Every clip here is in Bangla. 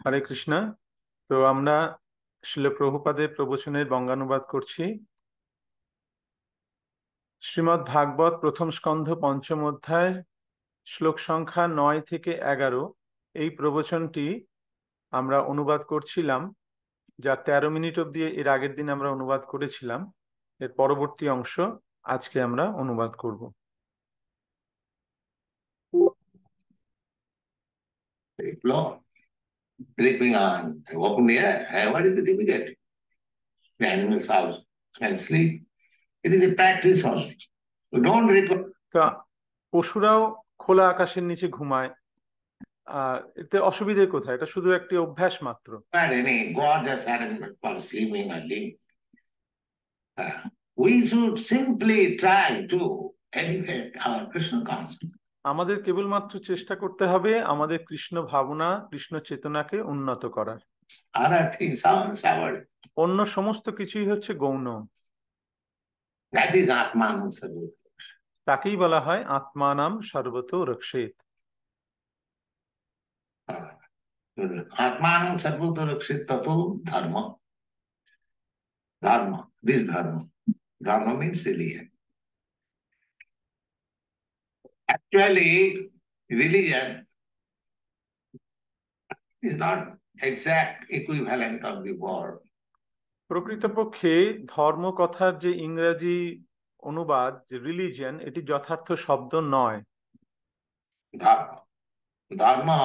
হরে কৃষ্ণ। তো আমরা শিল প্রভুপাদের প্রবচনের বঙ্গানুবাদ করছি। শ্রীমদ্ ভাগবত প্রথম স্কন্ধ পঞ্চম অধ্যায় শ্লোক সংখ্যা 9 থেকে 11 এই প্রবচনটি আমরা অনুবাদ করছিলাম, যা 13 মিনিট অব্দি এর আগের দিন আমরা অনুবাদ করেছিলাম। এর পরবর্তী অংশ আজকে আমরা অনুবাদ করব। Sleeping on the open air. What is the difficulty? The animals house can sleep. It is a practice only. You don't require. তা পশুরাও খোলা আকাশের নিচে ঘুমায়, এতে অসুবিধে কোথায়? এটা শুধু একটি অভ্যাস মাত্র। Any gorgeous arrangement for sleeping or living. We should simply try to elevate our Krishna consciousness. আমাদের কেবলমাত্র চেষ্টা করতে হবে আমাদের কৃষ্ণ ভাবনা, কৃষ্ণ চেতনাকে উন্নত করার। Other things are sour. অন্য সমস্ত কিছুই হচ্ছে গৌণ। That is Atmanam Sarvata. তাকেই বলা হয় আত্মানাম সর্বতো রক্ষেত। Atmanam Sarvata Rakshit Tato Dharma. Dharma. This Dharma. Dharma means religion. Actually, religion is not exact equivalent of the word. প্রকৃতপক্ষে ধর্ম কথার যে ইংরেজি অনুবাদ, যে রিলিজিয়ন, এটি যথার্থ শব্দ নয়। Dharma. Dharma,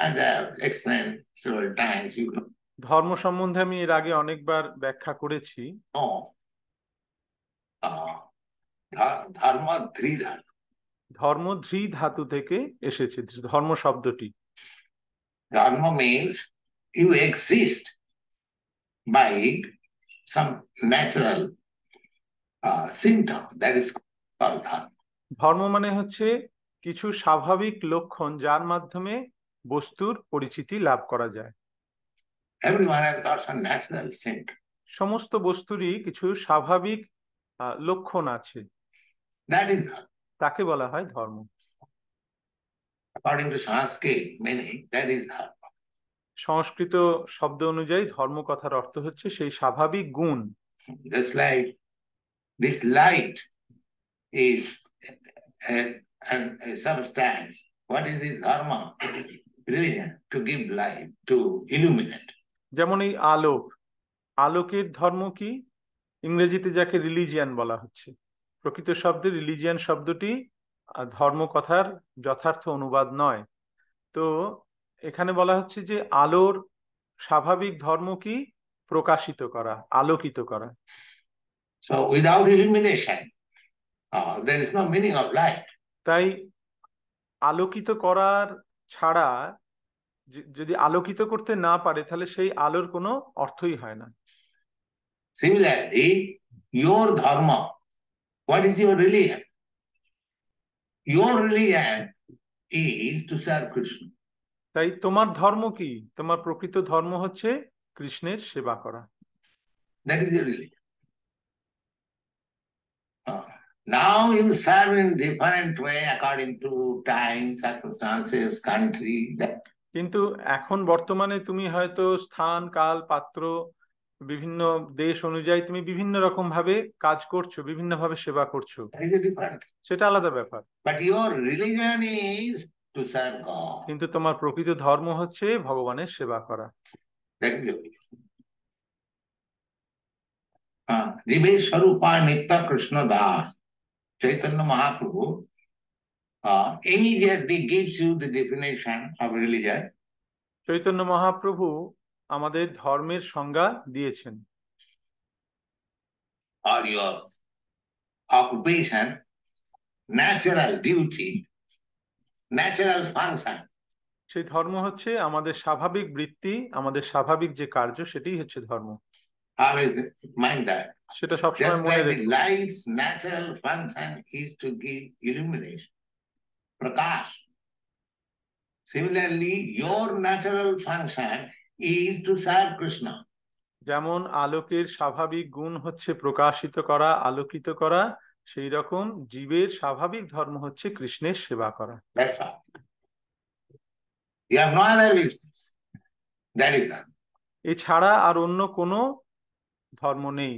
as I have explained several times, you know. ধর্ম সম্বন্ধে আমি এর আগে অনেকবার ব্যাখ্যা করেছি। Dharma dhri dhatu. ধর্ম ধৃ ধাতু থেকে এসেছে ধর্ম শব্দটি। Dharma means you exist by some natural symptom, that is called dharma. ধর্ম মানে হচ্ছে কিছু স্বাভাবিক লক্ষণ যার মাধ্যমে বস্তুর পরিচিতি লাভ করা যায়। Everyone has got some natural symptom. সমস্ত বস্তুরই কিছু স্বাভাবিক লক্ষণ আছে, That is dharma. তাকে বলা হয় ধর্ম। According to Sanskrit meaning, that is dharma. সংস্কৃত শব্দ অনুযায়ী ধর্ম কথার অর্থ হচ্ছে সেই স্বাভাবিক গুণ। Just like this light is a substance. What is this dharma? Religion, to give light, to illuminate. যেমন এই আলোক, আলোকের ধর্ম কি? ইংরেজিতে যাকে রিলিজিয়ান বলা হচ্ছে, প্রকৃত শব্দে রিলিজিয়ান শব্দটি ধর্ম কথার যথার্থ অনুবাদ নয়। তো এখানে বলা হচ্ছে যে আলোর স্বাভাবিক ধর্ম কি? প্রকাশিত করা, আলোকিত করা। So without illumination, there is no meaning of light. তাই আলোকিত করার ছাড়া, যদি আলোকিত করতে না পারে তাহলে সেই আলোর কোনো অর্থই হয় না। Similarly, your dharma, what is your religion? Your religion is to serve Krishna. তাই তোমার ধর্ম কি? তোমার প্রকৃত ধর্ম হচ্ছে কৃষ্ণের সেবা করা। That is your religion. Now you serve in different way according to time, circumstances, country. কিন্তু এখন বর্তমানে তুমি হয়তো স্থান, কাল, পাত্র, বিভিন্ন দেশ অনুযায়ী তুমি বিভিন্ন রকম ভাবে কাজ করছো, বিভিন্ন ভাবে সেবা করছো, সেটা আলাদা ব্যাপার। But your religion is to serve God. কিন্তু তোমার প্রকৃত ধর্ম হচ্ছে ভগবানের সেবা করা। Jive Swarupa Nitya Krishna Das, Chaitanya Mahaprabhu immediately gives you the definition of religion. Chaitanya Mahaprabhu আমাদের ধর্মের সংজ্ঞা দিয়েছেন। Or your occupation, natural duty, natural function. সেই ধর্ম হচ্ছে আমাদের স্বাভাবিক বৃত্তি, আমাদের স্বাভাবিক যে কার্য, সেটাই হচ্ছে ধর্ম। Always mind that. সেটা সবসময় মনে রাখবে। Light's natural function is to give illumination, prakash. Similarly, your natural function is to serve Krishna. যেমন আলোকের স্বাভাবিক গুণ হচ্ছে প্রকাশিত করা, আলোকিত করা, সেই রকম জীবের স্বাভাবিক ধর্ম হচ্ছে কৃষ্ণের সেবা করা। That's all. You have no other business. That is Dharma. এছাড়া আর অন্য কোনো ধর্ম নেই।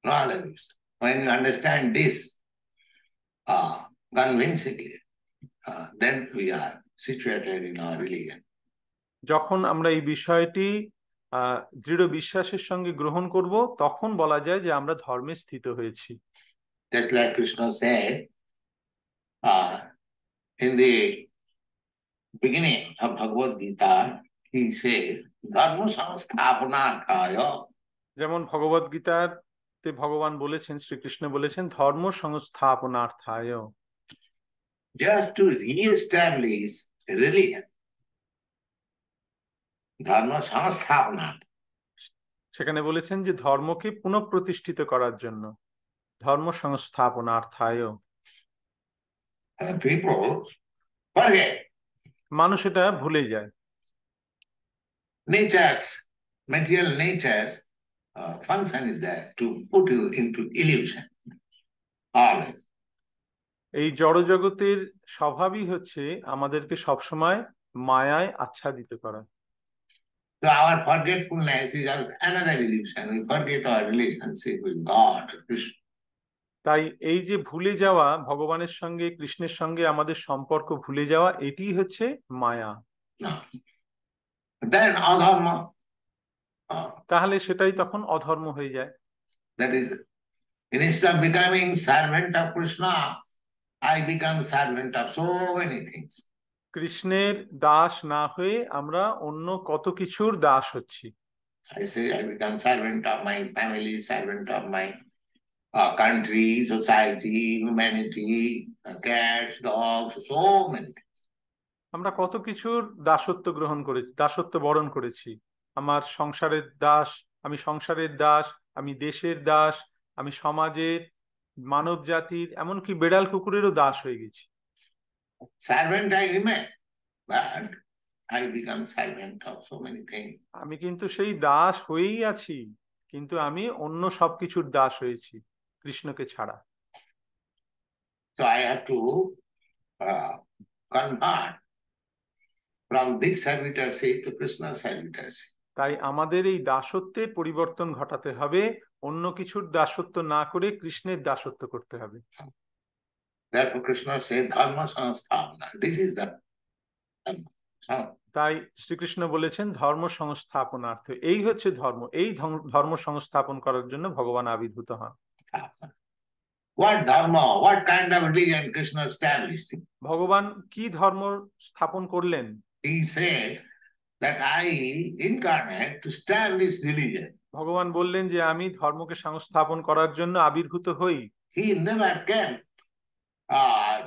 No other wisdom. When you understand this convincingly, then we are situated in our religion. যখন আমরা এই বিষয়টি দৃঢ় বিশ্বাসের সঙ্গে গ্রহণ করব, তখন বলা যায় যে আমরা ধর্মে স্থিত হয়েছি। Just like Krishna said in the beginning of Bhagavad Gita, he says, Dharma samsthapanarthaya. যেমন ভগবদ গীতাতে ভগবান বলেছেন, শ্রীকৃষ্ণ বলেছেন, ধর্ম সংস্থাপনার্থায়। Just to re-establish religion. Dharma samsthapanarthaya. সেখানে বলেছেন যে ধর্মকে পুনঃপ্রতিষ্ঠিত করার জন্য, ধর্ম সংস্থাপনার্থায়। People forget. মানুষ এটা ভুলে যায়। Nature's, material nature's function is there to put you into illusion. Always. এই জড়জগতের স্বভাবই হচ্ছে আমাদেরকে সবসময় মায়ায় আচ্ছাদিত করা। So our forgetfulness is another illusion. We forget our relationship with God, Krishna. তাই এই যে ভুলে যাওয়া, ভগবানের সঙ্গে, কৃষ্ণের সঙ্গে আমাদের সম্পর্ক ভুলে যাওয়া, এটি হচ্ছে মায়া। No. Then adharma. তাহলে সেটাই তখন অধর্ম হয়ে যায়। That is, instead of becoming servant of Krishna, I become servant of so many things. কৃষ্ণের দাস না হয়ে আমরা অন্য কত কিছুর দাস হচ্ছি। I say I become servant of my family, servant of my country, society, humanity, cats, dogs, so many things. আমরা কত কিছুর দাসত্ব গ্রহণ করেছি, দাসত্ব বরণ করেছি। আমার সংসারের দাস, আমি সংসারের দাস, আমি দেশের দাস, আমি সমাজের, মানব জাতির, এমনকি বেড়াল কুকুরেরও দাস হয়ে গেছি। Servant I remain, but I become servant of so many things. আমি কিন্তু সেই দাস হয়েই আছি, কিন্তু আমি অন্য সবকিছুর দাস হয়েছি কৃষ্ণকে ছাড়া। So I have to convert from this servitorship to Krishna's servitorship. তাই আমাদের এই দাসত্বের পরিবর্তন ঘটাতে হবে, অন্য কিছুর দাসত্ব না করে কৃষ্ণের দাসত্ব করতে হবে। Therefore Krishna says dharma samstapana. This is the dharma. তাই শ্রীকৃষ্ণ বলেছেন ধর্ম সংস্থাপনার্থে, এই হচ্ছে ধর্ম। এই ধর্ম সংস্থাপন করার জন্য ভগবান আবির্ভূত হন। What dharma, what kind of religion Krishna established? ভগবান কি ধর্ম স্থাপন করলেন? He said that I incarnate to establish religion. ভগবান বললেন যে আমি ধর্মকে সংস্থাপন করার জন্য আবির্ভূত হই। He never came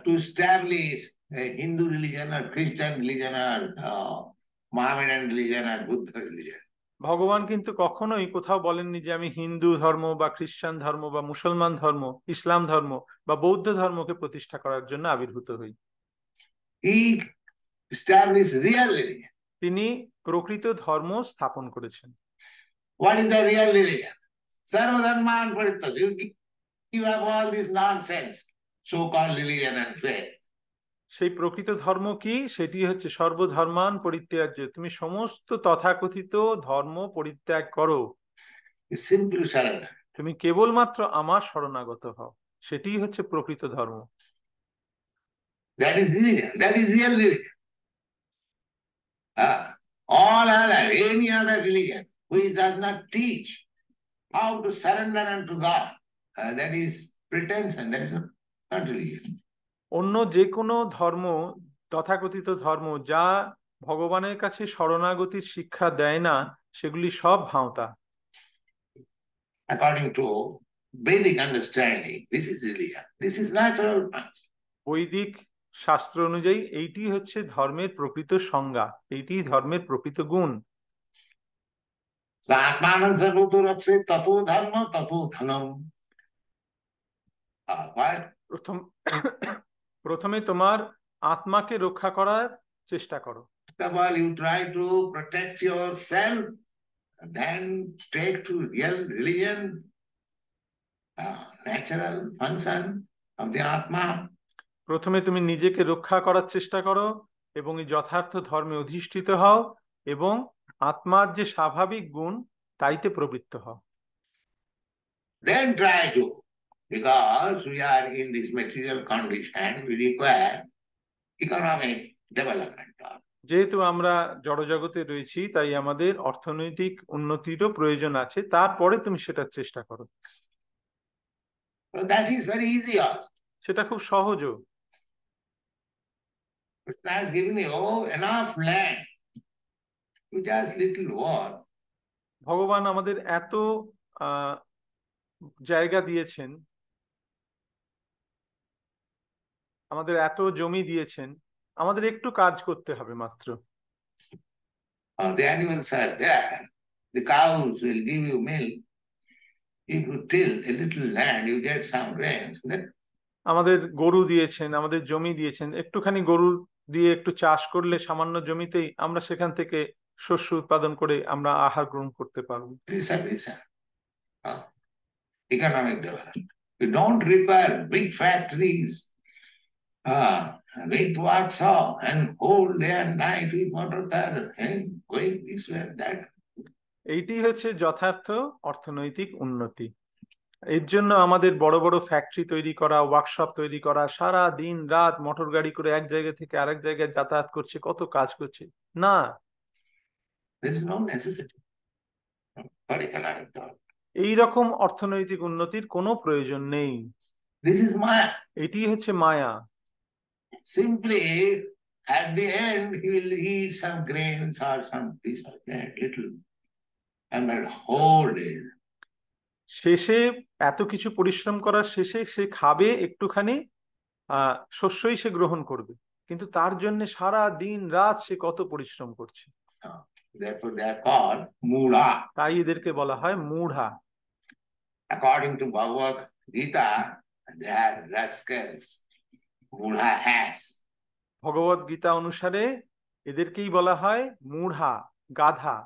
to establish a Hindu religion or Christian religion or Mohammedan religion or Buddha religion. ভগবান কিন্তু কখনোই কোথাও বলেননি যে আমি হিন্দু ধর্ম বা খ্রিস্টান ধর্ম বা মুসলমান ধর্ম, ইসলাম ধর্ম বা বৌদ্ধ ধর্মকে প্রতিষ্ঠা করার জন্য আবির্ভূত হই। He established real religion. তিনি প্রকৃত ধর্ম স্থাপন করেছেন। What is the real religion? Sarvadharman parityaj. You give up all this nonsense, so-called religion and faith. সেই প্রকৃত ধর্ম কি? সেটি হচ্ছে সর্বধর্মান পরিত্যাজ্য। তুমি সমস্ত তথাকথিত ধর্ম পরিত্যাগ করো, Simply surrender. তুমি কেবলমাত্র আমার শরণাগত হও, সেটিই হচ্ছে প্রকৃত ধর্ম। That is religion. That is real religion. All other, any other religion which does not teach how to surrender unto God, that is pretension. That is not religion. অন্য যে কোনো ধর্ম, তথাকথিত ধর্ম, যা ভগবানের কাছে শরণাগতির শিক্ষা দেয় না, সেগুলি সব ভাঁওতা। According to Vedic understanding, this is religion. This is natural. বৈদিক শাস্ত্র অনুযায়ী এইটি হচ্ছে ধর্মের প্রকৃত সংজ্ঞা, এইটি ধর্মের প্রকৃত গুণ। প্রথমে তোমার আত্মাকে রক্ষা করার চেষ্টা করো। You try to protect yourself, then take to real religion, natural function of the Atma. প্রথমে তুমি নিজেকে রক্ষা করার চেষ্টা করো এবং এই যথার্থ ধর্মে অধিষ্ঠিত হও এবং আত্মার যে স্বাভাবিক গুণ তাইতে প্রবৃত্ত হও। Then try to, because we are in this material condition, we require economic development. যেহেতু আমরা জড়জগতে রয়েছি তাই আমাদের অর্থনৈতিক উন্নতিরও প্রয়োজন আছে, তারপরে তুমি সেটার চেষ্টা করো। So that is very easy also. সেটা খুব সহজও। Krishna has given you enough land to just little work. ভগবান আমাদের এত জায়গা দিয়েছেন, আমাদের এত জমি দিয়েছেন, আমাদের একটু কাজ করতে হবে মাত্র। The animals are there, the cows will give you milk. If you till a little land, you get some rain. আমাদের গরু দিয়েছেন, আমাদের জমি দিয়েছেন, একটুখানি গরু দিয়ে একটু চাষ করলে সামান্য জমিতেই আমরা সেখান থেকে শস্য উৎপাদন করে আমরা আহার গ্রহণ করতে পারবো। Economic development. We don't require big factories, big workshop, and whole day and night with motor car and going this way and that. এইটি হচ্ছে যথার্থ অর্থনৈতিক উন্নতি। এর জন্য আমাদের বড় বড় ফ্যাক্টরি তৈরি করা, ওয়ার্কশপ তৈরি করা, সারা দিন রাত মোটর গাড়ি করে এক জায়গা থেকে আরেক জায়গায় যাতায়াত করছে, কত কাজ করছে না। There is no necessity for economic development. এই রকম অর্থনৈতিক উন্নতির কোনো প্রয়োজন নেই। This is Maya. এটি হচ্ছে মায়া। Simply at the end he will eat some grains or some this or that little, and that whole day. শেষে এত কিছু পরিশ্রম করার শেষে সে খাবে একটুখানি শস্যই সে গ্রহণ করবে, কিন্তু তার জন্য সারা দিন রাত সে কত পরিশ্রম করছে। Therefore they are called mudha. তাই এদেরকে বলা হয় মূঢ়া। According to Bhagavad Gita, they are rascals. Mudha ass. Bhagavad Gita অনুসারে এদেরকেই বলা হয় মূঢ়া, গাধা,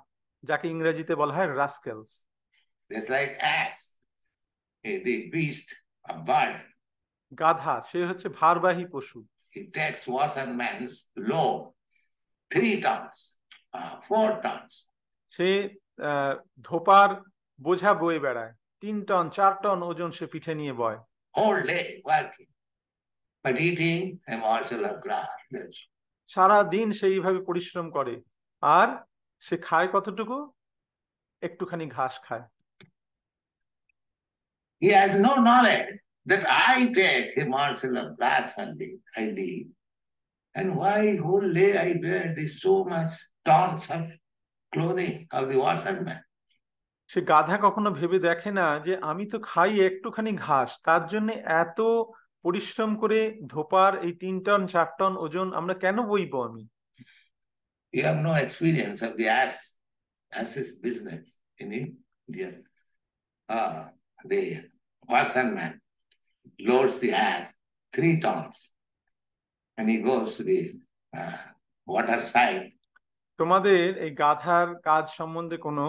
যাকে ইংরেজিতে বলা হয় রাস্কেলস। Just like ass, the beast, a bird. গাধা সে হচ্ছে ভারবাহী পশু। It takes washerman's load, 3 tons, 4 tons. সে ধোপার বোঝা বয়ে বেড়ায়, 3 টন 4 টন ওজন সে পিঠে নিয়ে বয়। Whole day working, but eating a morsel of grass. সারা দিন সেইভাবে পরিশ্রম করে, আর সে খায় কতটুকু? একটুখানি ঘাস খায়। He has no knowledge that I take a morsel of grass only, I live. And why whole day I wear this so much tons of clothing of the washerman? সে গাধা কখনো ভেবে দেখে না যে আমি তো খাই একটুখানি ঘাস, তার জন্য এত পরিশ্রম করে ধোপার এই 3 টন 4 টন ওজন আমরা কেন বইবো আমি? You have no experience of the ass's business in India. The washerman loads the ass 3 tons and he goes to the water side. তোমাদের এই গাধার কাজ সম্বন্ধে কোনো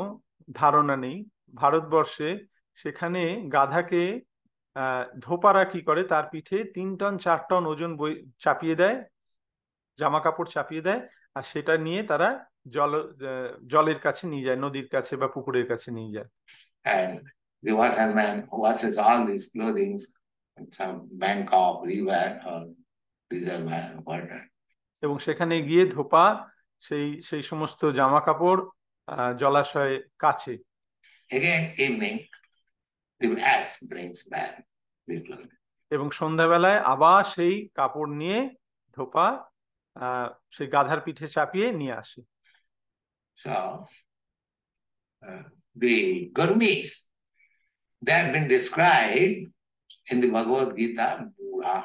ধারণা নেই। ভারতবর্ষে সেখানে গাধাকে ধোপারা কি করে, তার পিঠে 3 টন 4 টন ওজন চাপিয়ে দেয়, জামা কাপড় চাপিয়ে দেয়, আর সেটা নিয়ে তারা জলের কাছে নিয়ে যায়, নদীর কাছে বা পুকুরের কাছে নিয়ে যায়। And the washerman washes all these clothing in some bank of river or reservoir water. এবং সেখানে গিয়ে ধোপা সেই সমস্ত জামা কাপড় জলাশয়ে কাছে। Again evening the ass brings back the clothing. এবং সন্ধ্যাবেলায় আবার সেই কাপড় নিয়ে ধোপা সেই গাধার পিঠে চাপিয়ে নিয়ে আসে। So the Gurmis, they have been described in the Bhagavad Gita, Mudha,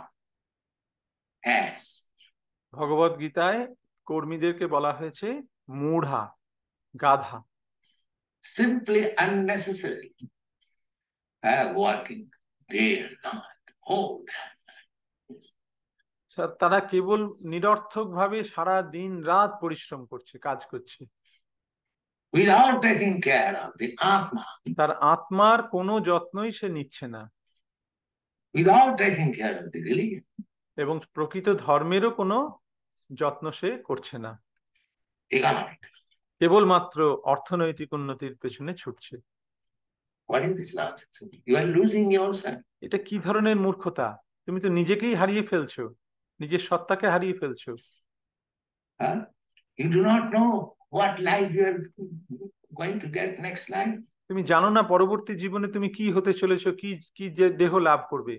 ass. ভগবত গীতায় কর্মীদেরকে বলা হয়েছে মূঢ়া, গাধা। Simply unnecessary, working day and night, whole day. তারা কেবল নিরর্থক ভাবে সারা দিন রাত পরিশ্রম করছে, কাজ করছে, without taking care of the Atma. তার আত্মার কোনো যত্নই সে নিচ্ছে না, without taking care of the religion. এবং প্রকৃত ধর্মেরও কোনো যত্ন সে করছে না, economic. কেবলমাত্র অর্থনৈতিক উন্নতির পেছনে ছুটছে। What is this logic? You are losing yourself. এটা কি ধরনের মূর্খতা? তুমি তো নিজেকেই হারিয়ে ফেলছো, নিজের সত্তাকে হারিয়ে ফেলছো। Huh? You do not know what life you are going to get next life. তুমি জানো না পরবর্তী জীবনে তুমি কি হতে চলেছো, কি কি যে দেহ লাভ করবে।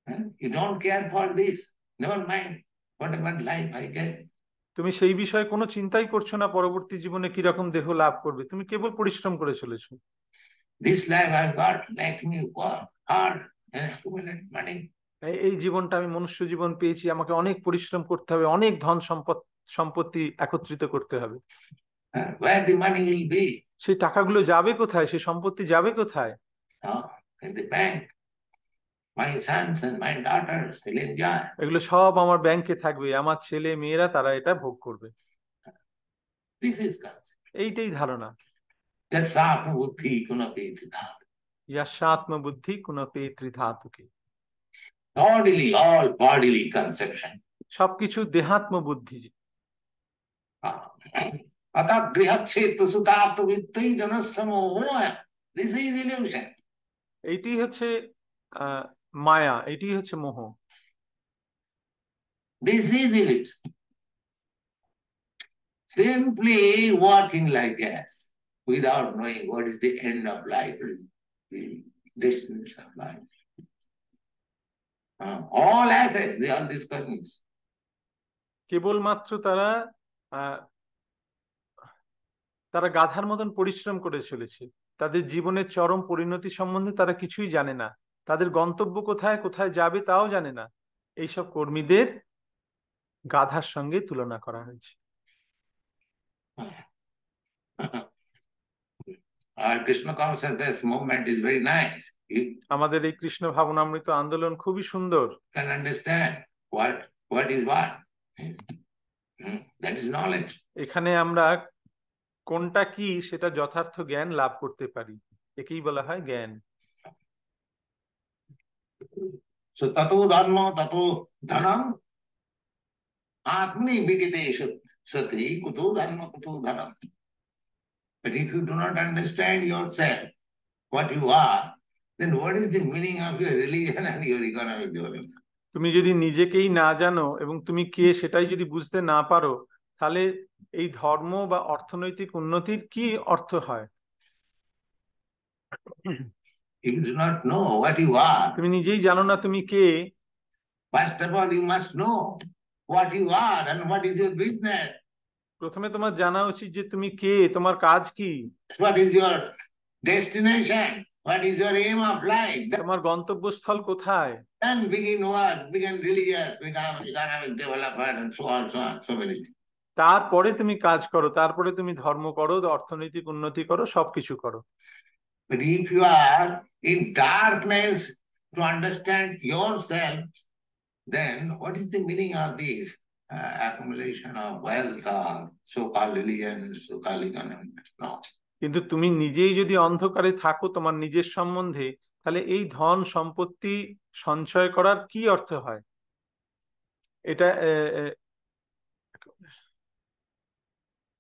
Huh? You don't care for this. Never mind whatever life I get. তুমি সেই বিষয়ে কোনো চিন্তাই করছো না পরবর্তী জীবনে কি রকম দেহ লাভ করবে, তুমি কেবল পরিশ্রম করে চলেছো। This life I've got, let me work hard and accumulate money. এই জীবনটা আমি মনুষ্য জীবন পেয়েছি, আমাকে অনেক পরিশ্রম করতে হবে, অনেক ধন সম্পত্তি একত্রিত করতে হবে। Where the money will be? সেই টাকাগুলো যাবে কোথায়, সেই সম্পত্তি যাবে কোথায়? In the bank. My sons and my daughters will enjoy. এগুলো সব আমার ব্যাংকে থাকবে, আমার ছেলে মেয়েরা তারা এটা ভোগ করবে। This is concept. এইটাই ধারণা। Yasatma buddhi kunapi dhatu. ইয়াস্যাত্ম বুদ্ধি কুণপে ত্রিধাতুকে। Bodily, all bodily conception. সবকিছু দেহাত্ম বুদ্ধি। Atha grihachetu sutaptu vittai janasamoha. This is illusion. এইটি হচ্ছে মায়া, এটি হচ্ছে মোহ। This is illusion. Simply walking like gas without knowing what is the end of life, the destination of life. All assets, they are discouraged. কেবলমাত্র তারা তারা গাধার মতন পরিশ্রম করে চলেছে, তাদের জীবনের চরম পরিণতি সম্বন্ধে তারা কিছুই জানে না, তাদের গন্তব্য কোথায়, কোথায় যাবে তাও জানে না। এইসব কর্মীদের গাধার সঙ্গে তুলনা করা হয়েছে। Our Krishna consciousness movement is very nice. আমাদের এই কৃষ্ণ ভাবনামৃত আন্দোলন খুবই সুন্দর। Can understand what is what. That is knowledge. এখানে আমরা কোনটা কি সেটা যথার্থ জ্ঞান লাভ করতে পারি, একেই বলা হয় জ্ঞান। So tato dharma tato dhanam atmani vikite sati kuto dharma kuto dhanam. But if you do not understand yourself, what you are, then what is the meaning of your religion and your economic development? তুমি যদি নিজেকেই না জানো এবং তুমি কে সেটাই যদি বুঝতে না পারো, তাহলে এই ধর্ম বা অর্থনৈতিক উন্নতির কি অর্থ হয়? If you do not know what you are, তুমি নিজেই জানো না তুমি কে, first of all you must know what you are and what is your business. প্রথমে তোমার জানা উচিত যে তুমি কে, তোমার কাজ কি, what is your destination, what is your aim of life. তোমার গন্তব্যস্থল কোথায়। Then begin what? Begin religious, become economic development and so on, so many things. তারপরে তুমি কাজ করো, তারপরে তুমি ধর্ম করো, অর্থনৈতিক উন্নতি করো, সবকিছু করো। But if you are in darkness to understand yourself, then what is the meaning of this accumulation of wealth or so-called religion and so-called economic? No. কিন্তু তুমি নিজেই যদি অন্ধকারে থাকো তোমার নিজের সম্বন্ধে, তাহলে এই ধন সম্পত্তি সঞ্চয় করার কি অর্থ হয়? এটা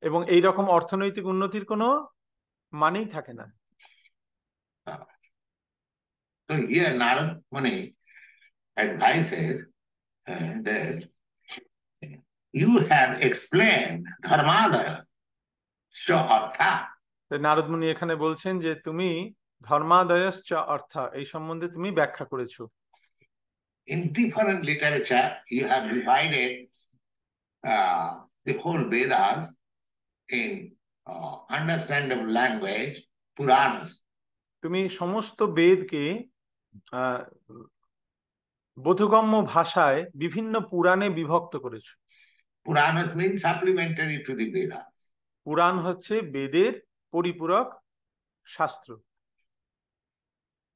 এবং এই রকম অর্থনৈতিক উন্নতির কোনো মানেই থাকে না। So here Narad Muni advises that you have explained dharmadaya so artha. Narad মুনি এখানে বলছেন যে তুমি ধর্মাদয়শ্চ অর্থ এই সম্বন্ধে তুমি ব্যাখ্যা করেছো। In different literature you have divided the whole Vedas in understandable language, Puranas. তুমি সমস্ত বেদকে বোধগম্য ভাষায় বিভিন্ন পুরাণে বিভক্ত করেছো। Puranas means supplementary to the Vedas. পুরাণ হচ্ছে বেদের পরিপূরক শাস্ত্র।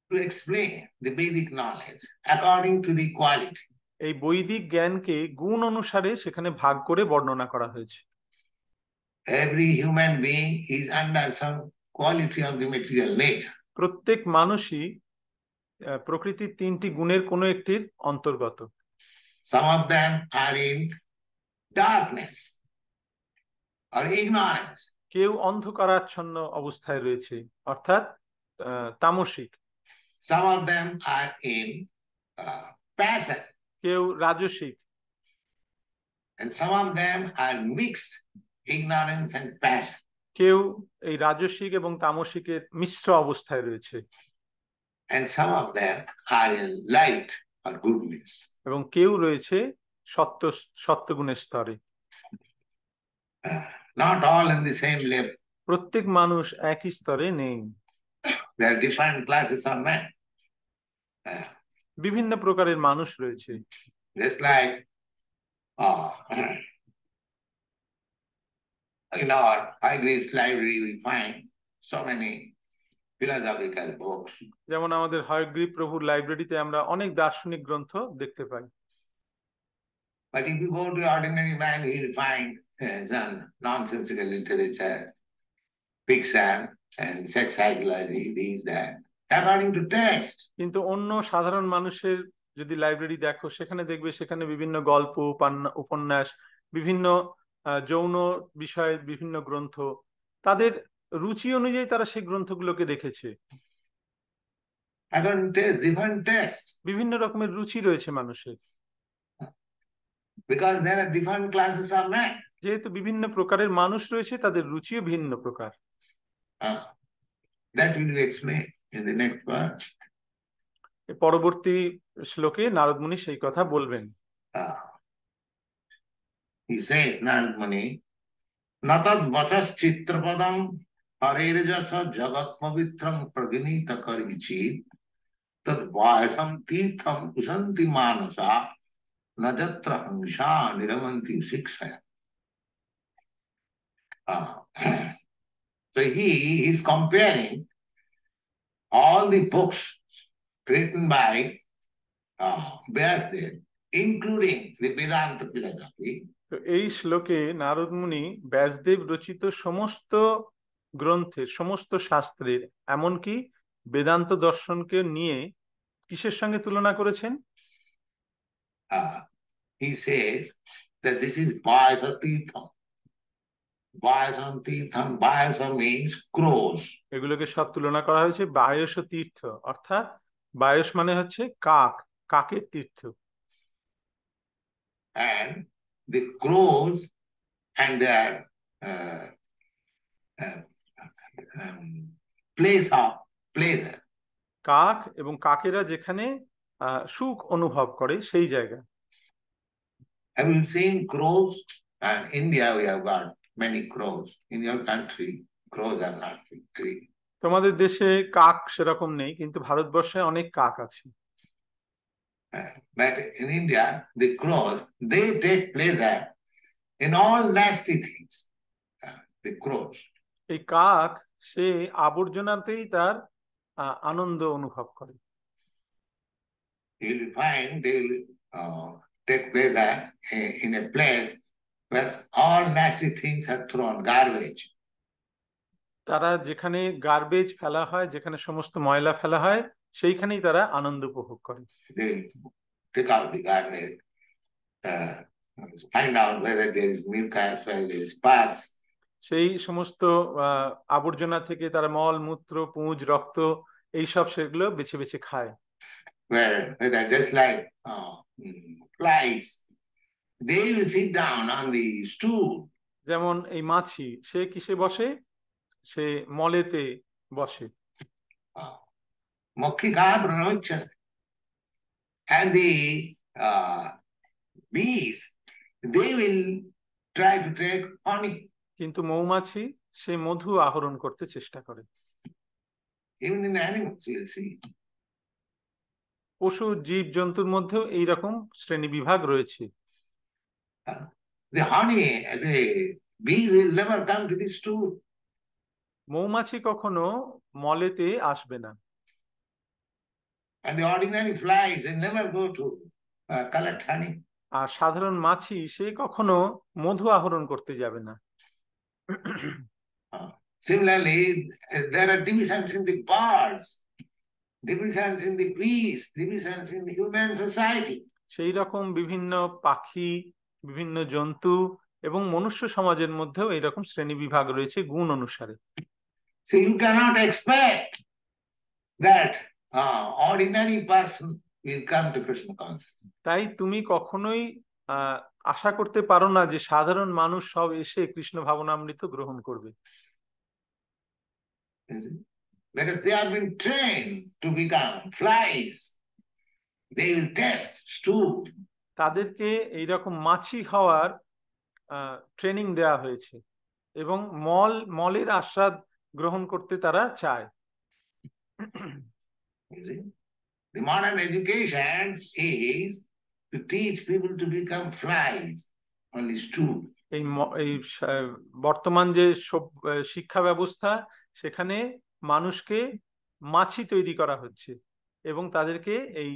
To explain the Vedic knowledge according to the quality. এই বৈদিক জ্ঞানকে গুণ অনুসারে সেখানে ভাগ করে বর্ণনা করা হয়েছে। Every human being is under some quality of the material nature. প্রত্যেক মানুষই প্রকৃতির তিনটি গুণের কোনো একটির অন্তর্গত। Some of them are in darkness or ignorance. কেউ অন্ধকারাচ্ছন্ন অবস্থায় রয়েছে, অর্থাৎ তামসিক। Some of them are in passion. কেউ রাজসিক। And some of them are mixed ignorance and passion. কেউ এই রাজসিক এবং তামসিকের মিশ্র অবস্থায় রয়েছে। And some of them are in light or goodness. এবং কেউ রয়েছে সত্যগুণের স্তরে। Not all in the same level. প্রত্যেক মানুষ একই স্তরে নেই। There are different classes of men. বিভিন্ন প্রকারের মানুষ রয়েছে। Just like in our Hygreaves library we find so many philosophical books. যেমন আমাদের হয়গ্রীব প্রভুর লাইব্রেরিতে আমরা অনেক দার্শনিক গ্রন্থ দেখতে পাই। But if you go to ordinary man, you will find some nonsensical literature, fiction and sex psychology, these, that, according to taste. কিন্তু অন্য সাধারণ মানুষের যদি লাইব্রেরি দেখো, সেখানে দেখবে সেখানে বিভিন্ন গল্প, উপন্যাস, বিভিন্ন যৌন বিষয়ের বিভিন্ন গ্রন্থ, তাদের রুচি অনুযায়ী তারা সেই গ্রন্থগুলোকে রেখেছে। According to taste, different taste. বিভিন্ন রকমের রুচি রয়েছে মানুষের। Because there are different classes of men. যেহেতু বিভিন্ন প্রকারের মানুষ রয়েছে, তাদের রুচিও ভিন্ন প্রকার। That will be explained in the next verse. পরবর্তী শ্লোকে নারদ মুনি সেই কথা বলবেন। He says, Narad Muni, natad vachas chitrapadam harirjasa jagat pavitram praginita karichit tad vayasam tirtham usanti manasa najatra hangsha niramanti sikshaya. So he is comparing all the books written by Vyasdev, including the Vedanta philosophy. তো এই শ্লোকে নারদ মুনি ব্যাসদেব রচিত সমস্ত গ্রন্থের, সমস্ত শাস্ত্রের, এমনকি বেদান্ত দর্শনকে নিয়ে কিসের সঙ্গে তুলনা করেছেন? He says that this is Vyasa Tirtham. Vyasa Tirtham, Vyasa means crows. এগুলোকে সব তুলনা করা হয়েছে বায়স তীর্থ, অর্থাৎ বায়স মানে হচ্ছে কাক, কাকের তীর্থ। And the crows and their place of pleasure. কাক এবং কাকেরা যেখানে সুখ অনুভব করে সেই জায়গা। Have you seen crows? And India we have got many crows. In your country, crows are not very. তোমাদের দেশে কাক সেরকম নেই, কিন্তু ভারতবর্ষে অনেক কাক আছে। But in India, the crows, they take pleasure in all nasty things. The crows. এই কাক সে আবর্জনাতেই তার আনন্দ অনুভব করে। You will find they will take pleasure in a place where all nasty things are thrown, garbage. তারা যেখানে গার্বেজ ফেলা হয়, যেখানে সমস্ত ময়লা ফেলা হয়, সেইখানেই তারা আনন্দ উপভোগ করে। They take out the garbage, find out whether there is mucus, whether there is pus. সেই সমস্ত আবর্জনা থেকে তারা মল, মূত্র, পুঁজ, রক্ত এইসব সেগুলো বেছে বেছে খায়। Whether just like flies, they will sit down on the stool. যেমন এই মাছি, সে কিসে বসে? সে মলেতে বসে। And the bees, they will try to take honey. কিন্তু মৌমাছি সে মধু আহরণ করতে চেষ্টা করে। Even in the animals you will see. পশু জীব জন্তুর মধ্যেও এইরকম শ্রেণী বিভাগ রয়েছে। The honey, the bees will never come to the stool. মৌমাছি কখনো মলেতে আসবে না। And the ordinary flies will never go to collect honey. আর সাধারণ মাছি সে কখনো মধু আহরণ করতে যাবে না। Similarly, there are divisions in the birds, divisions in the bees, divisions in the human society. সেই রকম বিভিন্ন পাখি, বিভিন্ন জন্তু এবং মনুষ্য সমাজের মধ্যেও এইরকম শ্রেণী বিভাগ রয়েছে গুণ অনুসারে। So you cannot expect that ordinary person will come to Krishna consciousness. তাই তুমি কখনোই আশা করতে পারো না যে সাধারণ মানুষ সব এসে কৃষ্ণ ভাবনামৃত গ্রহণ করবে। Because they have been trained to become flies. They will test stool. তাদেরকে এইরকম মাছি হওয়ার ট্রেনিং দেওয়া হয়েছে এবং মলের আস্বাদ গ্রহণ করতে তারা চায়। The modern education is to teach people to become flies, only stool. এই বর্তমান যে শিক্ষা ব্যবস্থা, সেখানে মানুষকে মাছি তৈরি করা হচ্ছে এবং তাদেরকে এই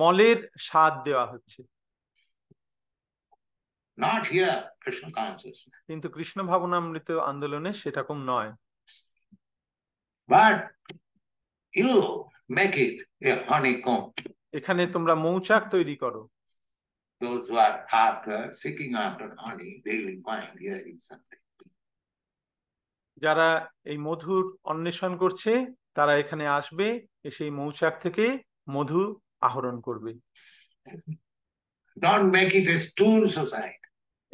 মলের স্বাদ দেওয়া হচ্ছে। Not here, Krishna consciousness. কিন্তু কৃষ্ণ ভাবনামৃত আন্দোলনে সেরকম নয়। But you make it a honeycomb. এখানে তোমরা মৌচাক তৈরি করো। Those who are after, seeking after honey, they will find here is something. যারা এই মধুর অন্বেষণ করছে তারা এখানে আসবে, এসে এই মৌচাক থেকে মধু আহরণ করবে। Don't make it a stool society.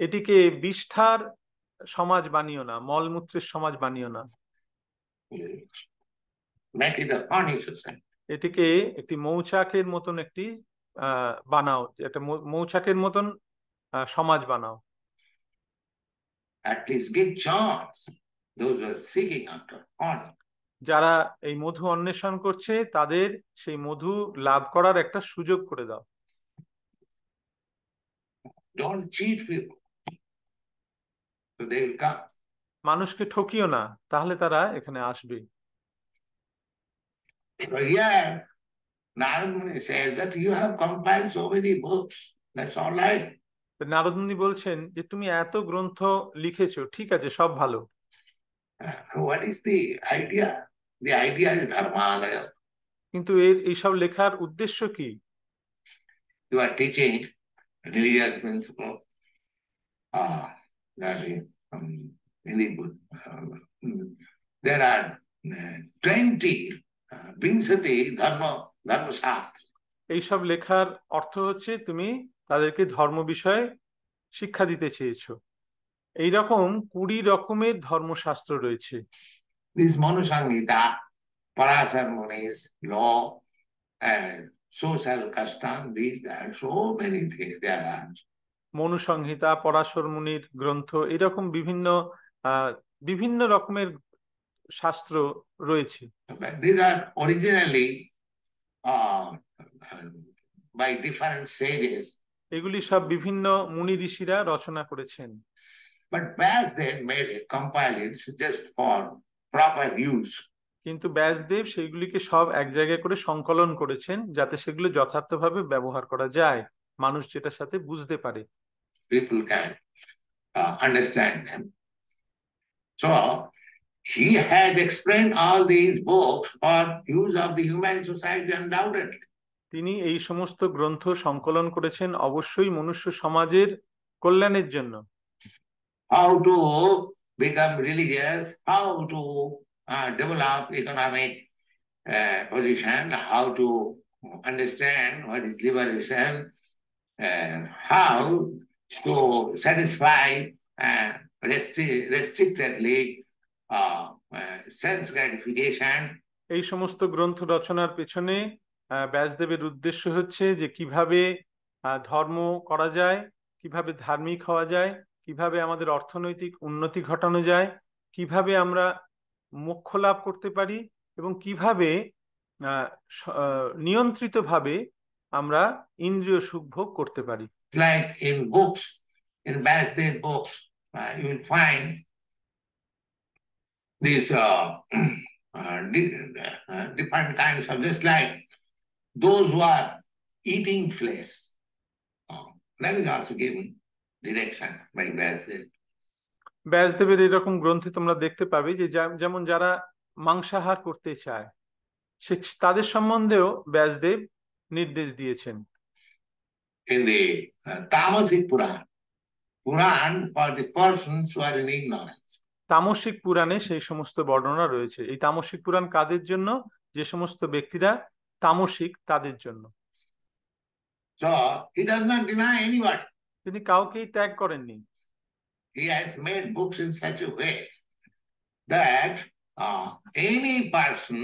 এটিকে বিষ্ঠার সমাজ বানিও না, মলমূত্রের সমাজ বানিও না। Make it a honey society. এটিকে একটি মৌচাকের মতন একটি বানাও, একটা মৌচাকের মতন সমাজ বানাও। At least give chance those who are seeking after honey. যারা এই মধু অন্বেষণ করছে তাদের সেই মধু লাভ করার একটা সুযোগ করে দাও। Don't cheat people, so they will come. মানুষকে ঠকিও না, তাহলে তারা এখানে আসবে। So here, Narad Muni says that you have compiled so many books. That's all right. Narad মুনি বলছেন যে তুমি এত গ্রন্থ লিখেছো, ঠিক আছে, সব ভালো। What is the idea? The idea is dharmadaya. কিন্তু এইসব লেখার উদ্দেশ্য কি? You are teaching religious principle. That is in the book. There are 20 Vinsati Dharma Shastra. এইসব লেখার অর্থ হচ্ছে তুমি তাদেরকে ধর্ম বিষয়ে শিক্ষা দিতে চেয়েছো। এইরকম 20 রকমের ধর্মশাস্ত্র রয়েছে। This Manu Samhita, Parasar Muni's law, and social custom, these are so many things there are. Manu সংহিতা, পরাশর মুনির গ্রন্থ, এরকম বিভিন্ন রকমের শাস্ত্র রয়েছে। These are originally by different sages. এগুলি সব বিভিন্ন মুনি ঋষিরা রচনা করেছেন। But Vyasdev made it, compiled it just for proper use. কিন্তু ব্যাসদেব সেইগুলিকে সব এক জায়গায় করে সংকলন করেছেন যাতে সেগুলো যথার্থভাবে ব্যবহার করা যায়, মানুষ যেটার সাথে বুঝতে পারে। People can understand them. So he has explained all these books for use of the human society undoubtedly. তিনি এই সমস্ত গ্রন্থ সংকলন করেছেন অবশ্যই মনুষ্য সমাজের কল্যাণের জন্য। How to become religious, how to develop economic position, how to understand what is liberation, how to satisfy restrictedly sense gratification. এই সমস্ত গ্রন্থ রচনার পেছনে ব্যাসদেবের উদ্দেশ্য হচ্ছে যে কিভাবে ধর্ম করা যায়, কিভাবে ধার্মিক হওয়া যায়, কিভাবে আমাদের অর্থনৈতিক উন্নতি ঘটানো যায়, কিভাবে আমরা মোক্ষ লাভ করতে পারি এবং কিভাবে নিয়ন্ত্রিতভাবে আমরা ইন্দ্রিয় সুখ ভোগ করতে পারি। Like in books, in Vyasdev books, you will find these different kinds of, just like those who are eating flesh. That is also given direction by Vyasdev. ব্যাসদেবের এরকম গ্রন্থে তোমরা দেখতে পাবে যে যেমন যারা মাংসাহার করতে চায় তাদের সম্বন্ধেও ব্যাসদেব নির্দেশ দিয়েছেন। in the Tamasic Puran, Puran for the persons who are in ignorance. তামসিক পুরাণে সেই সমস্ত বর্ণনা রয়েছে। এই তামসিক পুরাণ কাদের জন্য? যে সমস্ত ব্যক্তিরা তামসিক, তাদের জন্য। So he does not deny anybody. তিনি কাউকেই ত্যাগ করেননি। He has made books in such a way that any person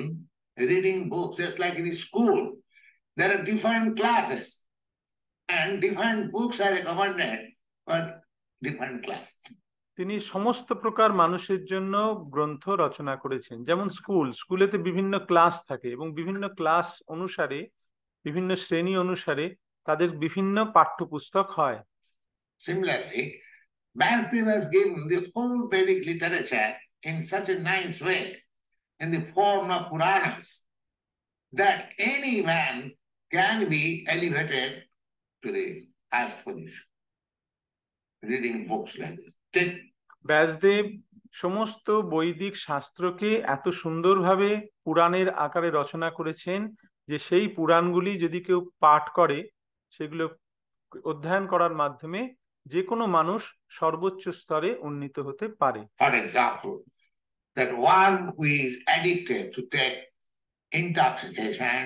reading books, just like in school, there are different classes and different books are recommended for different classes. তিনি সমস্ত প্রকার মানুষের জন্য গ্রন্থ রচনা করেছেন। যেমন স্কুলেতে বিভিন্ন ক্লাস থাকে এবং বিভিন্ন ক্লাস অনুসারে, বিভিন্ন শ্রেণী অনুসারে তাদের বিভিন্ন পাঠ্যপুস্তক হয়। Similarly, Vyasdev has given the whole Vedic literature in such a nice way, in the form of Puranas, that any man can be elevated to the highest position, reading books like this. Vyasdev সমস্ত বৈদিক শাস্ত্রকে এত সুন্দরভাবে পুরাণের আকারে রচনা করেছেন যে সেই পুরাণগুলি যদি কেউ পাঠ করে, সেগুলো অধ্যয়ন করার মাধ্যমে যে কোনো মানুষ সর্বোচ্চ স্তরে উন্নীত হতে পারে। For example, that one who is addicted to take intoxication,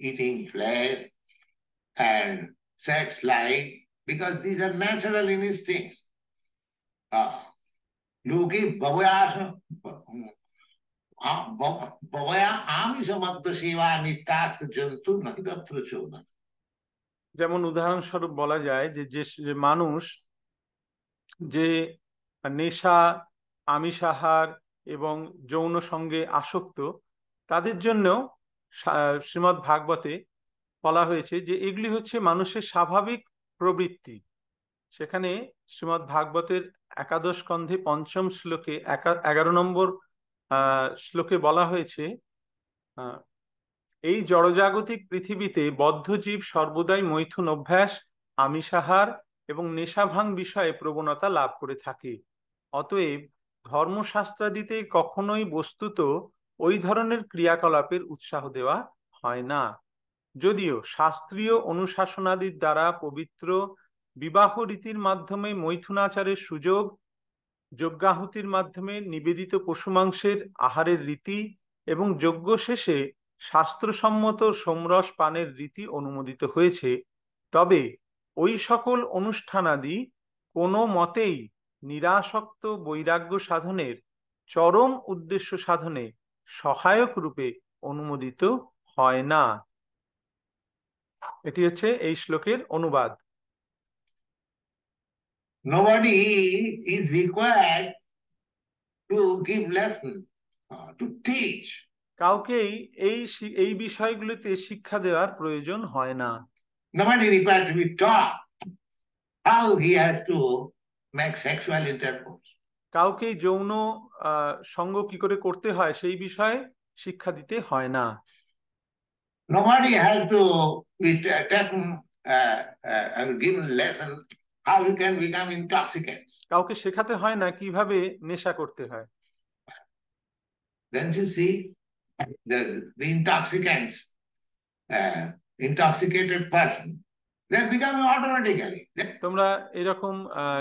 eating flesh and sex life, because these are natural instincts. Loki Bhavaya Amishamadda Shiva Nityast Jantu Nakidatra Choda. যেমন উদাহরণস্বরূপ বলা যায় যে মানুষ যে নেশা, আমিষাহার এবং যৌন সঙ্গে আসক্ত, তাদের জন্য শ্রীমদ্ ভাগবতে বলা হয়েছে যে এগুলি হচ্ছে মানুষের স্বাভাবিক প্রবৃত্তি। সেখানে শ্রীমদ্ ভাগবতের একাদশ স্কন্ধে ৫ম শ্লোকে ১১ নম্বর শ্লোকে বলা হয়েছে, এই জড়জাগতিক পৃথিবীতে বদ্ধ জীব সর্বদাই মৈথুন অভ্যাস, আমিষাহার এবং নেশাভাং বিষয়ে প্রবণতা লাভ করে থাকে। অতএব ধর্মশাস্ত্রাদিতে কখনোই বস্তুত ওই ধরনের ক্রিয়াকলাপের উৎসাহ দেওয়া হয় না। যদিও শাস্ত্রীয় অনুশাসনাদির দ্বারা পবিত্র বিবাহ রীতির মাধ্যমে মৈথুনাচারের সুযোগ, যজ্ঞাহুতির মাধ্যমে নিবেদিত পশুমাংসের আহারের রীতি এবং যজ্ঞ শেষে শাস্ত্রসম্মত সোমরস পানের রীতি অনুমোদিত হয়েছে, তবে ওই সকল অনুষ্ঠানাদি কোনো মতেই নিরাসক্ত বৈরাগ্য সাধনের চরম উদ্দেশ্য সাধনে সহায়ক রূপে অনুমোদিত হয় না। এটি হচ্ছে এই শ্লোকের অনুবাদ। Nobody is required to give lesson, to teach. কাউকেই এই বিষয়গুলিতে শিক্ষা দেওয়ার প্রয়োজন হয় না। Nobody required to be taught how he has to make sexual intercourse. কাউকেই যৌন সঙ্গ কি করে করতে হয় সেই বিষয়ে শিক্ষা দিতে হয় না। Nobody has to be taken given lesson how he can become intoxicant. কাউকে শেখাতে হয় না কিভাবে নেশা করতে হয়। Then you see the intoxicants, intoxicated person, they are becoming automatically. তোমরা এরকম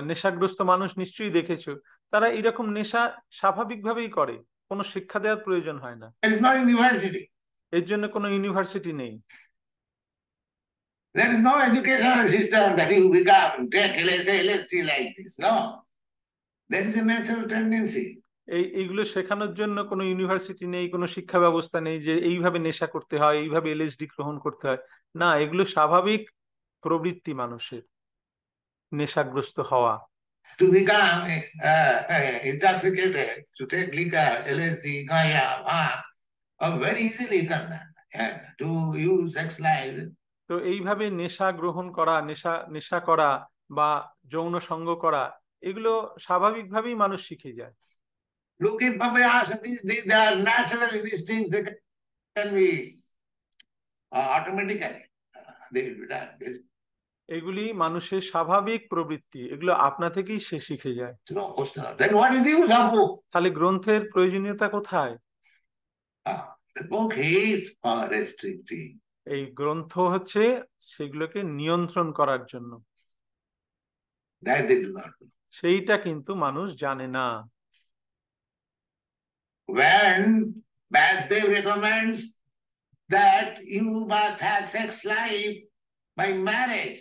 নেশাগ্রস্ত মানুষ নিশ্চয়ই দেখেছো, তারা এরকম নেশা স্বাভাবিকভাবেই করে, কোনো শিক্ষা দেওয়ার প্রয়োজন হয় না। There is no university. এর জন্য কোনো ইউনিভার্সিটি নেই। There is no educational system that you become, take LSD like this. No. There is a natural tendency. এইগুলো শেখানোর জন্য কোনো ইউনিভার্সিটি নেই, কোনো শিক্ষা ব্যবস্থা নেই যে এইভাবে নেশা করতে হয়, এইভাবে এলএসডি গ্রহণ করতে হয়। না, এগুলো স্বাভাবিক প্রবৃত্তি মানুষের, নেশাগ্রস্ত হওয়া। To become intoxicated, to take liquor, LSD, ganja, very easily can to use sex life. তো এইভাবে নেশা গ্রহণ করা, নেশা করা বা যৌন সঙ্গ করা, এগুলো স্বাভাবিকভাবেই মানুষ শিখে যায়। Look at Babaya, they are natural instincts, they can be automatically. They will be done. এগুলি মানুষের স্বাভাবিক প্রবৃত্তি, এগুলো আপনা থেকেই সে শিখে যায়। No question. Then what is the use of book? তাহলে গ্রন্থের প্রয়োজনীয়তা কোথায়? The book is for restricting. এই গ্রন্থ হচ্ছে সেগুলোকে নিয়ন্ত্রণ করার জন্য। That they do not know. সেইটা কিন্তু মানুষ জানে না। When Vasudev recommends that you must have sex life by marriage,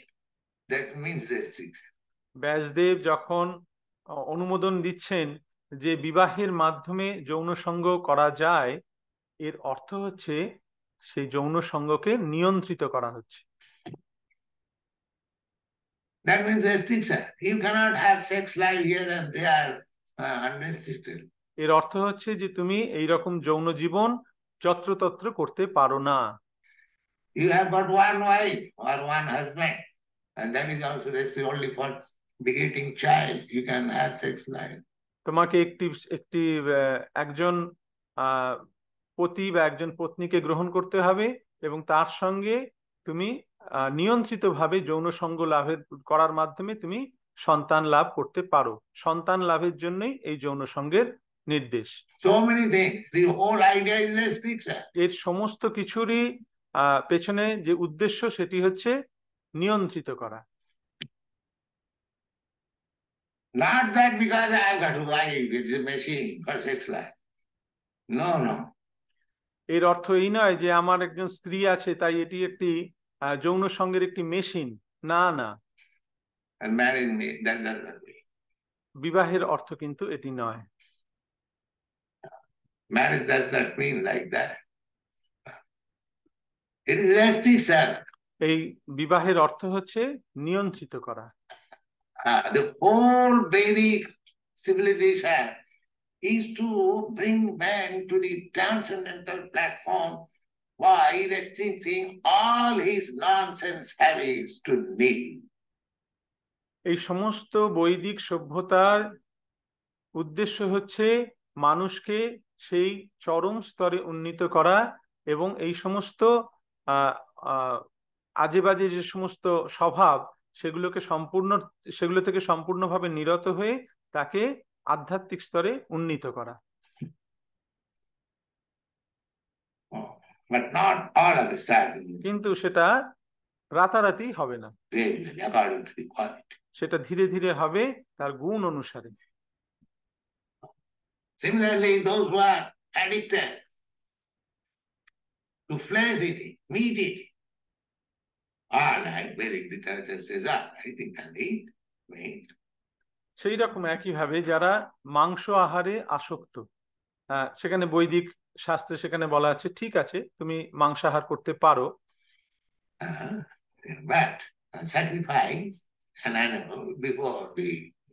that means restriction. Vyasdev যখন অনুমোদন দিচ্ছেন যে বিবাহের মাধ্যমে যৌন সঙ্গ করা যায়, এর অর্থ হচ্ছে সেই যৌন সঙ্গকে নিয়ন্ত্রিত করা হচ্ছে। That means restriction. You cannot have sex life here and there unrestricted. এর অর্থ হচ্ছে যে তুমি এই রকম যৌন জীবন যত্রতত্র করতে পারো না। You have got one wife or one husband, and that is also restricted only for begetting child. You can have sex life. তোমাকে একটি একজন পতি বা একজন পত্নীকে গ্রহণ করতে হবে এবং তার সঙ্গে তুমি নিয়ন্ত্রিতভাবে যৌন সঙ্গ করার মাধ্যমে তুমি সন্তান লাভ করতে পারো। সন্তান লাভের জন্যই এই যৌন সঙ্গের নির্দেশ। So many things. The whole idea is restriction. এর সমস্ত কিছুরই পেছনে যে উদ্দেশ্য সেটি হচ্ছে নিয়ন্ত্রিত করা। Not that because I have got a wife, it's a machine for sex life. No, no. এর অর্থ এই নয় যে আমার একজন স্ত্রী আছে তাই এটি একটি যৌন সঙ্গের একটি মেশিন। না না, And marriage me, that does not mean. বিবাহের অর্থ কিন্তু এটি নয়। Marriage does not mean like that. It is restriction. এই বিবাহের অর্থ হচ্ছে নিয়ন্ত্রিত করা। The whole Vedic civilization is to bring man to the transcendental platform by restricting all his nonsense habits to nil. এই সমস্ত বৈদিক সভ্যতার উদ্দেশ্য হচ্ছে মানুষকে সেই চরম স্তরে উন্নীত করা এবং এই সমস্ত আজে বাজে যে সমস্ত স্বভাব সেগুলো থেকে সম্পূর্ণভাবে নিরত হয়ে তাকে আধ্যাত্মিক স্তরে উন্নীত করা। But not all of a sudden. কিন্তু সেটা রাতারাতি হবে না, According to the quality. সেটা ধীরে ধীরে হবে তার গুণ অনুসারে। Similarly, those who are addicted to flesh eating, meat eating, all like Vedic literature says, I think can eat meat. সেই রকম একইভাবে যারা মাংস আহারে আসক্ত, সেখানে বৈদিক শাস্ত্রে সেখানে বলা আছে ঠিক আছে তুমি মাংসাহার করতে পারো, but sacrifice an animal before the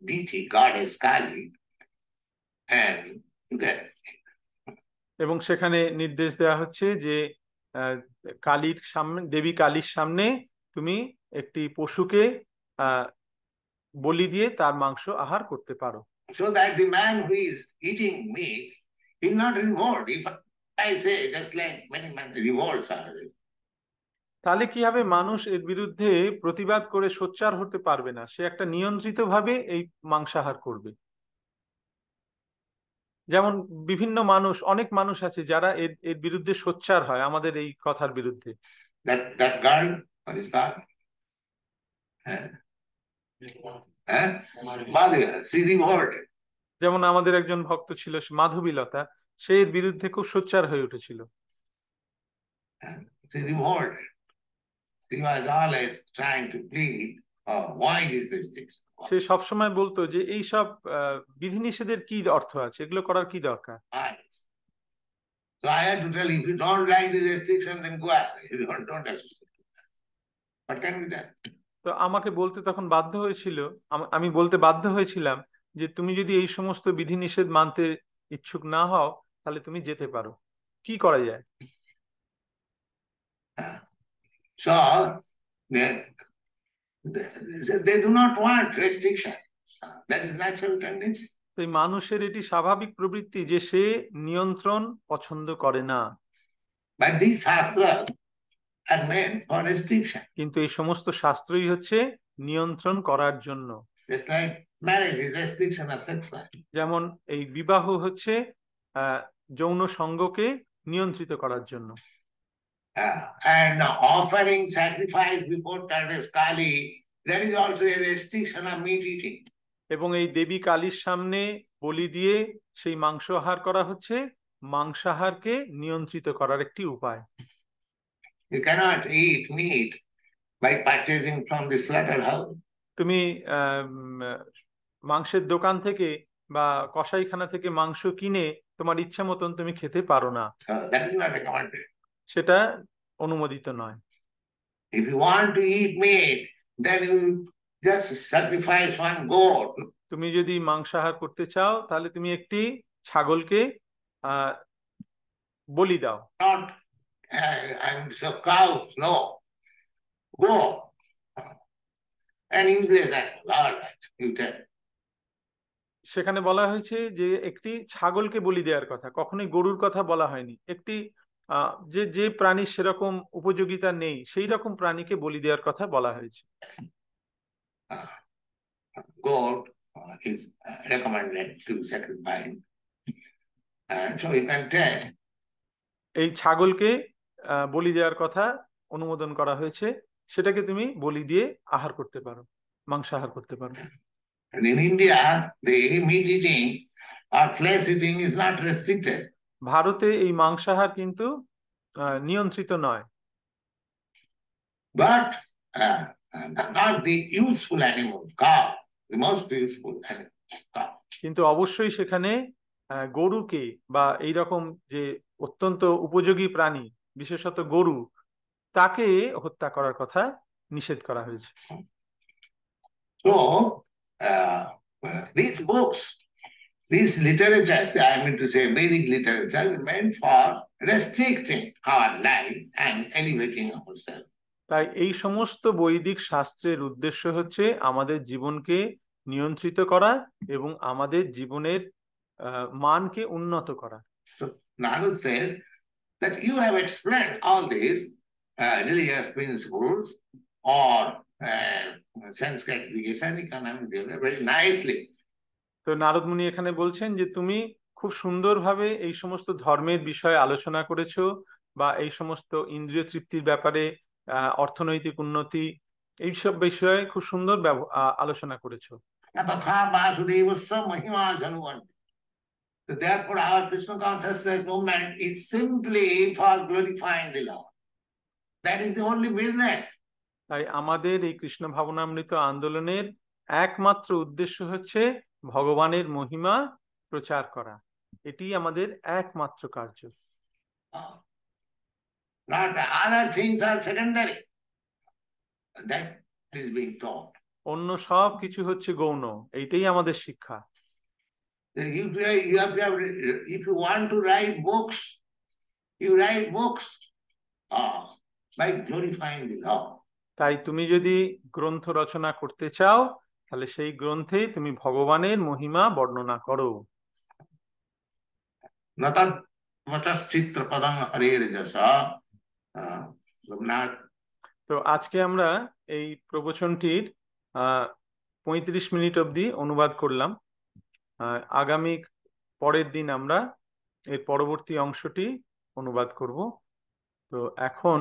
deity, goddess Kali, and you get. এবং সেখানে নির্দেশ দেওয়া হচ্ছে যে কালীর সামনে, দেবী কালীর সামনে তুমি একটি পশুকে বলি দিয়ে তার মাংস আহার করতে পারো। So that the man who is eating meat is not revolt. If I say, just like many men revolts are. তাহলে কি হবে, মানুষ এর বিরুদ্ধে প্রতিবাদ করে সোচ্চার হতে পারবে না, সে একটা নিয়ন্ত্রিত ভাবে এই মাংসাহার করবে। যেমন বিভিন্ন মানুষ, অনেক মানুষ আছে যারা এর বিরুদ্ধে সোচ্চার হয়, আমাদের এই কথার বিরুদ্ধে। That girl, what is called? Madhurya, she revolted. যেমন আমাদের একজন ভক্ত ছিল মাধবীলতা, সে এর বিরুদ্ধে খুব সোচ্চার হয়ে উঠেছিল। She revolted. She was always trying to plead, why this restriction? সে সবসময় বলতো যে এই সব বিধিনিষেধের কি অর্থ আছে, এগুলো করার কি দরকার। So I had to tell you, if you don't like the restriction, then go away. You don't associate with that. What can be done? তো আমাকে বলতে তখন বাধ্য হয়েছিল, আমি বলতে বাধ্য হয়েছিলাম যে তুমি যদি এই সমস্ত বিধিনিষেধ মানতে ইচ্ছুক না হও তাহলে তুমি যেতে পারো, কি করা যায়। So they do not want restriction. That is natural tendency. এই মানুষের এটি স্বাভাবিক প্রবৃত্তি যে সে নিয়ন্ত্রণ পছন্দ করে না। But these shastras are meant for restriction. কিন্তু এই সমস্ত শাস্ত্রই হচ্ছে নিয়ন্ত্রণ করার জন্য। Just like marriage is restriction of sex life. যেমন এই বিবাহ হচ্ছে যৌন সঙ্গকে নিয়ন্ত্রিত করার জন্য। And offering sacrifice before goddess Kali, there is also a restriction of meat eating. এবং এই দেবী কালীর সামনে বলি দিয়ে সেই মাংসাহার করা হচ্ছে মাংসাহারকে নিয়ন্ত্রিত করার একটি উপায়। You cannot eat meat by purchasing from the slaughterhouse. তুমি মাংসের দোকান থেকে বা কসাইখানা থেকে মাংস কিনে তোমার ইচ্ছা মতন তুমি খেতে পারো না, That is not recommended. সেটা অনুমোদিত নয়। If you want to eat meat, then you just sacrifice one goat. তুমি যদি মাংসাহার করতে চাও তাহলে তুমি একটি ছাগলকে বলি দাও। Not and so cows, no. Go. And use the example. All right, you tell. সেখানে বলা হয়েছে যে একটি ছাগলকে বলি দেওয়ার কথা, কখনোই গরুর কথা বলা হয়নি। একটি যে যে প্রাণীর সেরকম উপযোগিতা নেই সেই রকম প্রাণীকে বলি দেওয়ার কথা বলা হয়েছে। Goat is recommended to sacrifice, and so you can tell. এই ছাগলকে বলি দেওয়ার কথা অনুমোদন করা হয়েছে, সেটাকে তুমি বলি দিয়ে আহার করতে পারো, মাংসাহার করতে পারো। And in India, the meat eating or flesh eating is not restricted. ভারতে এই মাংসাহার কিন্তু নিয়ন্ত্রিত নয়। But not the useful animal, cow, the most useful animal, cow. কিন্তু অবশ্যই সেখানে গরুকে বা এইরকম যে অত্যন্ত উপযোগী প্রাণী, বিশেষত গরু, তাকে হত্যা করার কথা নিষেধ করা হয়েছে। So these books, these literatures, I mean to say Vedic literature, is meant for restricting our life and elevating ourselves. তাই এই সমস্ত বৈদিক শাস্ত্রের উদ্দেশ্য হচ্ছে আমাদের জীবনকে নিয়ন্ত্রিত করা এবং আমাদের জীবনের মানকে উন্নত করা। So Narad says that you have explained all these religious principles or sense gratification, economic development very nicely. তো নারদ মুনি এখানে বলছেন যে তুমি খুব সুন্দরভাবে এই সমস্ত ধর্মের বিষয়ে আলোচনা করেছো, বা এই সমস্ত ইন্দ্রিয় তৃপ্তির ব্যাপারে, অর্থনৈতিক উন্নতি, এইসব বিষয়ে খুব সুন্দর আলোচনা করেছো। Therefore, our Krishna consciousness movement is simply for glorifying the Lord. That is the only business. তাই আমাদের এই কৃষ্ণ ভাবনামৃত আন্দোলনের একমাত্র উদ্দেশ্য হচ্ছে ভগবানের মহিমা প্রচার করা, এটি আমাদের একমাত্র কার্য। Not other things are secondary. That is being taught. অন্য সব কিছু হচ্ছে গৌণ, এইটাই আমাদের শিক্ষা। If you want to write books, you write books by glorifying the Lord. তাই তুমি যদি গ্রন্থ রচনা করতে চাও তাহলে সেই গ্রন্থে তুমি ভগবানের মহিমা বর্ণনা করো। তো আজকে আমরা এই প্রবচনটির 35 মিনিট অবধি অনুবাদ করলাম। আগামী পরের দিন আমরা এর পরবর্তী অংশটি অনুবাদ করব। তো এখন